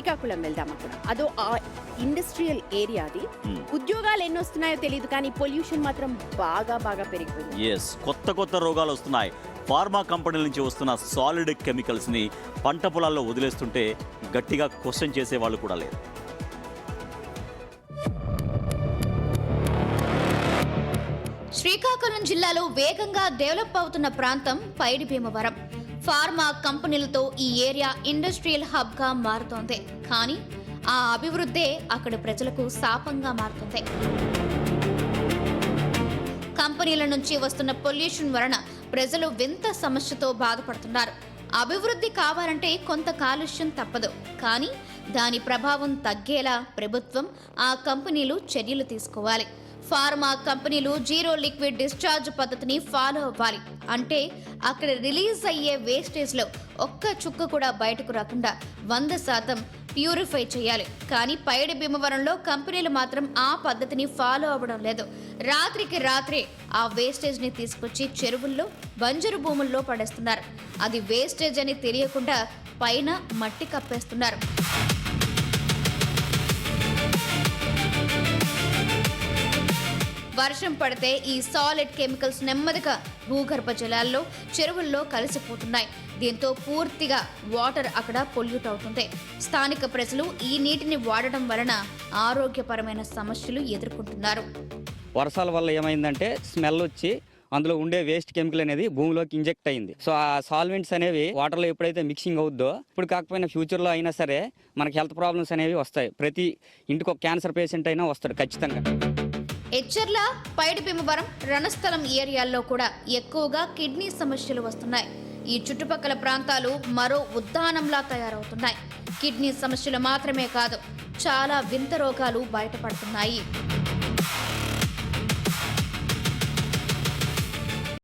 శ్రీకాకుళం వెళ్దాం. అక్కడ అదో ఇండస్ట్రియల్ ఏరియా అది. ఉద్యోగాలు ఎన్ని వస్తున్నాయో తెలియదు, కానీ పొల్యూషన్ మాత్రం బాగా బాగా పెరిగిపోయింది. ఎస్, కొత్త కొత్త రోగాలు వస్తున్నాయి. ఫార్మా కంపెనీల నుంచి వస్తున్న సాలిడ్ కెమికల్స్ని పంట పొలాల్లో వదిలేస్తుంటే గట్టిగా క్వశ్చన్ చేసే వాళ్ళు కూడా లేరు. శ్రీకాకుళం జిల్లాలో వేగంగా డెవలప్ అవుతున్న ప్రాంతం పైడి భీమవరం. ఫార్మా కంపెనీలతో ఈ ఏరియా ఇండస్ట్రియల్ హబ్గా మారుతోంది. కానీ ఆ అభివృద్ధే అక్కడి ప్రజలకు శాపంగా మారుతుంది. కంపెనీల నుంచి వస్తున్న పొల్యూషన్ వలన ప్రజలు వింత సమస్యతో బాధపడుతున్నారు. అభివృద్ధి కావాలంటే కొంత కాలుష్యం తప్పదు, కానీ దాని ప్రభావం తగ్గేలా ప్రభుత్వం, ఆ కంపెనీలు చర్యలు తీసుకోవాలి. ఫార్మా కంపెనీలు జీరో లిక్విడ్ డిశ్చార్జ్ పద్ధతిని ఫాలో అవ్వాలి. అంటే అక్కడ రిలీజ్ అయ్యే వేస్టేజ్లో ఒక్క చుక్క కూడా బయటకు రాకుండా 100% ప్యూరిఫై చేయాలి. కానీ పైడి భీమవరంలో కంపెనీలు మాత్రం ఆ పద్ధతిని ఫాలో అవ్వడం లేదు. రాత్రికి రాత్రే ఆ వేస్టేజ్ని తీసుకొచ్చి చెరువుల్లో, బంజరు భూముల్లో పడేస్తున్నారు. అది వేస్టేజ్ అని తెలియకుండా పైన మట్టి కప్పేస్తున్నారు. వర్షం పడితే ఈ సాలిడ్ కెమికల్స్ నెమ్మదిగా భూగర్భ జలాల్లో, చెరువుల్లో కలిసిపోతున్నాయి. దీంతో పూర్తిగా వాటర్ అక్కడ పొల్యూట్ అవుతుంది. స్థానిక ప్రజలు ఈ నీటిని వాడడం వలన ఆరోగ్యపరమైన సమస్యలు ఎదుర్కొంటున్నారు. వర్షాల వల్ల ఏమైందంటే స్మెల్ వచ్చి అందులో ఉండే వేస్ట్ కెమికల్ అనేది భూమిలోకి ఇంజెక్ట్ అయింది. సో ఆ సాల్వెంట్స్ అనేవి వాటర్లో ఎప్పుడైతే మిక్సింగ్ అవుద్దో, ఇప్పుడు కాకపోయినా ఫ్యూచర్లో అయినా సరే మనకి హెల్త్ ప్రాబ్లమ్స్ అనేవి వస్తాయి. ప్రతి ఇంటికి ఒక క్యాన్సర్ పేషెంట్ అయినా వస్తాడు ఖచ్చితంగా. ఎచ్చర్ల, పైడి భీమవరం, రణస్థలం ఏరియాల్లో కూడా ఎక్కువగా కిడ్నీ సమస్యలు వస్తున్నాయి. ఈ చుట్టుపక్కల ప్రాంతాలు మరో ఉద్దానంలా తయారవుతున్నాయి. కిడ్నీ సమస్యలు మాత్రమే కాదు, చాలా వింత రోగాలు బయటపడుతున్నాయి.